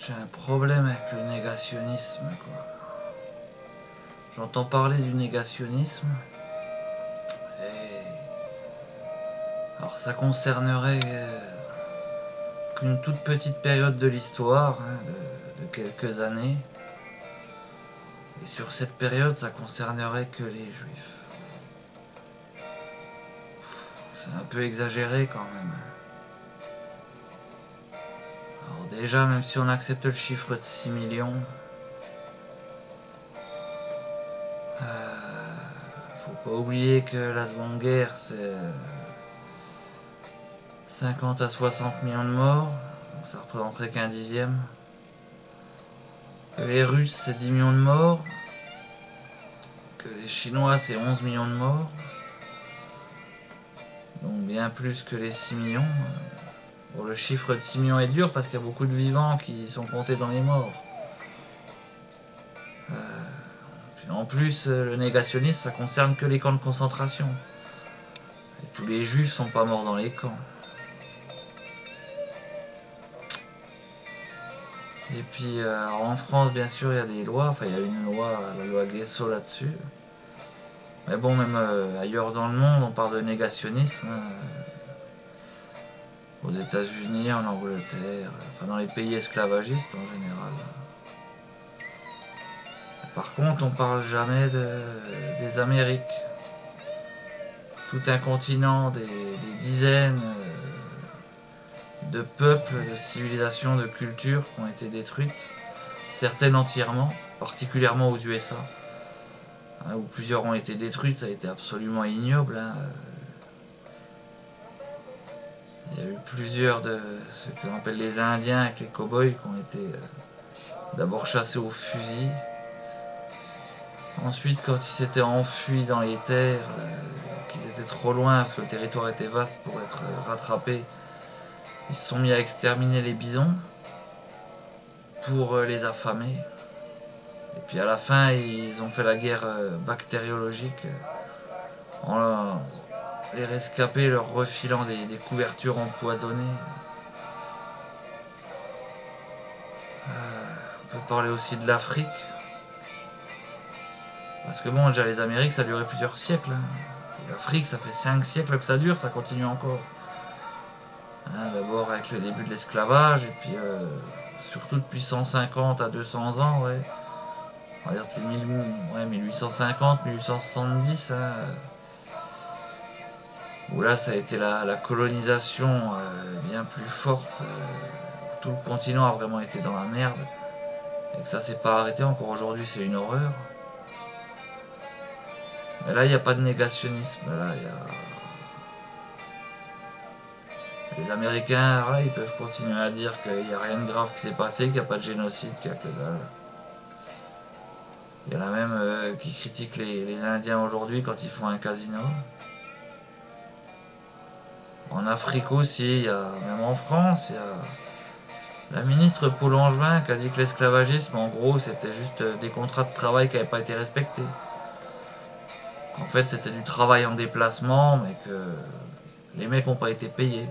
j'ai un problème avec le négationnisme, quoi. J'entends parler du négationnisme. Et... alors ça concernerait qu'une toute petite période de l'histoire, hein, de quelques années. Et sur cette période, ça concernerait que les juifs. C'est un peu exagéré quand même. Alors déjà, même si on accepte le chiffre de 6 millions, faut pas oublier que la Seconde Guerre, c'est 50 à 60 millions de morts, donc ça représenterait qu'un dixième. Que les Russes, c'est 10 millions de morts, que les Chinois, c'est 11 millions de morts, donc bien plus que les 6 millions. Bon, le chiffre de 6 millions est dur parce qu'il y a beaucoup de vivants qui sont comptés dans les morts. Puis en plus, le négationnisme, ça concerne que les camps de concentration. Et tous les juifs sont pas morts dans les camps. Et puis en France, bien sûr, il y a des lois. Enfin, il y a une loi, la loi Guesso là-dessus. Mais bon, même ailleurs dans le monde, on parle de négationnisme. Aux États-Unis, en Angleterre, enfin dans les pays esclavagistes en général. Par contre, on parle jamais des Amériques. Tout un continent, des dizaines de peuples, de civilisations, de cultures qui ont été détruites. Certaines entièrement, particulièrement aux USA, hein, où plusieurs ont été détruites, ça a été absolument ignoble. Hein. Il y a eu plusieurs de ce qu'on appelle les Indiens avec les cow-boys qui ont été d'abord chassés au fusil. Ensuite, quand ils s'étaient enfuis dans les terres, qu'ils étaient trop loin parce que le territoire était vaste pour être rattrapés, ils se sont mis à exterminer les bisons pour les affamer. Et puis à la fin, ils ont fait la guerre bactériologique en les rescapés leur refilant des couvertures empoisonnées. On peut parler aussi de l'Afrique. Parce que bon, déjà les Amériques, ça a duré plusieurs siècles. L'Afrique, ça fait 5 siècles que ça dure, ça continue encore. Hein, d'abord avec le début de l'esclavage, et puis surtout depuis 150 à 200 ans, ouais. On va dire depuis 1850, 1870, hein, où là ça a été la colonisation bien plus forte. Tout le continent a vraiment été dans la merde. Et que ça s'est pas arrêté, encore aujourd'hui c'est une horreur. Mais là il n'y a pas de négationnisme, là il y a... Les Américains, là, ils peuvent continuer à dire qu'il n'y a rien de grave qui s'est passé, qu'il n'y a pas de génocide, qu'il n'y a que dalle. Il y en a même qui critiquent les Indiens aujourd'hui quand ils font un casino. En Afrique aussi, même en France, il y a la ministre Paul Angevin qui a dit que l'esclavagisme, en gros, c'était juste des contrats de travail qui n'avaient pas été respectés. En fait, c'était du travail en déplacement, mais que les mecs n'ont pas été payés.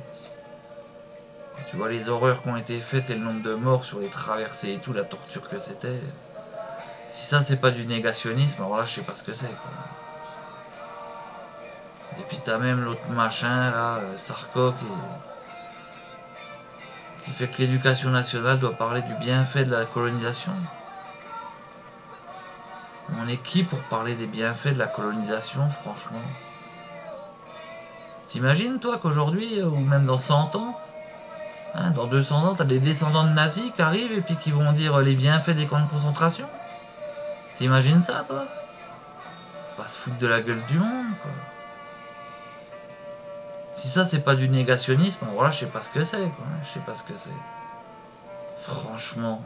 Tu vois les horreurs qui ont été faites et le nombre de morts sur les traversées et tout, la torture que c'était. Si ça c'est pas du négationnisme, alors là je sais pas ce que c'est. Et puis t'as même l'autre machin là, Sarko, qui fait que l'éducation nationale doit parler du bienfait de la colonisation. On est qui pour parler des bienfaits de la colonisation, franchement? T'imagines toi qu'aujourd'hui, ou même dans 100 ans, hein, dans 200 ans, t'as des descendants de nazis qui arrivent et puis qui vont dire les bienfaits des camps de concentration? T'imagines ça, toi? Pas se foutre de la gueule du monde, quoi. Si ça, c'est pas du négationnisme, alors là, je sais pas ce que c'est, quoi. Je sais pas ce que c'est. Franchement.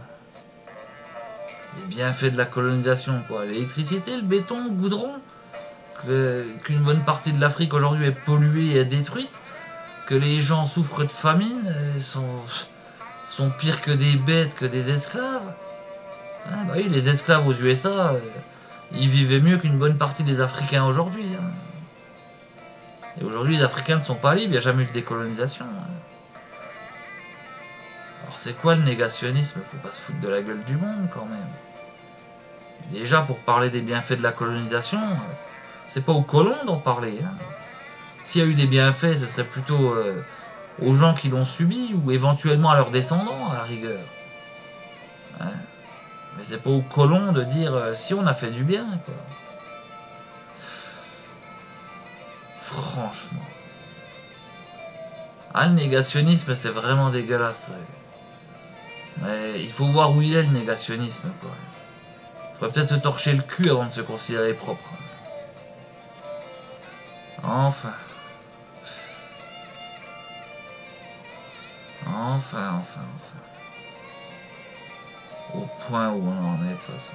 Les bienfaits de la colonisation, quoi. L'électricité, le béton, le goudron. Qu'une bonne partie de l'Afrique aujourd'hui est polluée et détruite. Que les gens souffrent de famine, sont pires que des bêtes, que des esclaves. Ah bah oui, les esclaves aux USA, ils vivaient mieux qu'une bonne partie des Africains aujourd'hui. Hein. Et aujourd'hui, les Africains ne sont pas libres, il n'y a jamais eu de décolonisation. Hein. Alors c'est quoi le négationnisme? Faut pas se foutre de la gueule du monde quand même. Déjà pour parler des bienfaits de la colonisation, c'est pas aux colons d'en parler. Hein. S'il y a eu des bienfaits, ce serait plutôt aux gens qui l'ont subi ou éventuellement à leurs descendants à la rigueur. Hein. Mais c'est pas aux colons de dire si on a fait du bien, quoi. Franchement. Ah, le négationnisme, c'est vraiment dégueulasse. Ouais. Mais il faut voir où il est, le négationnisme, quoi. Faudrait peut-être se torcher le cul avant de se considérer propre. Enfin. Enfin. Au point où on en est, de toute façon.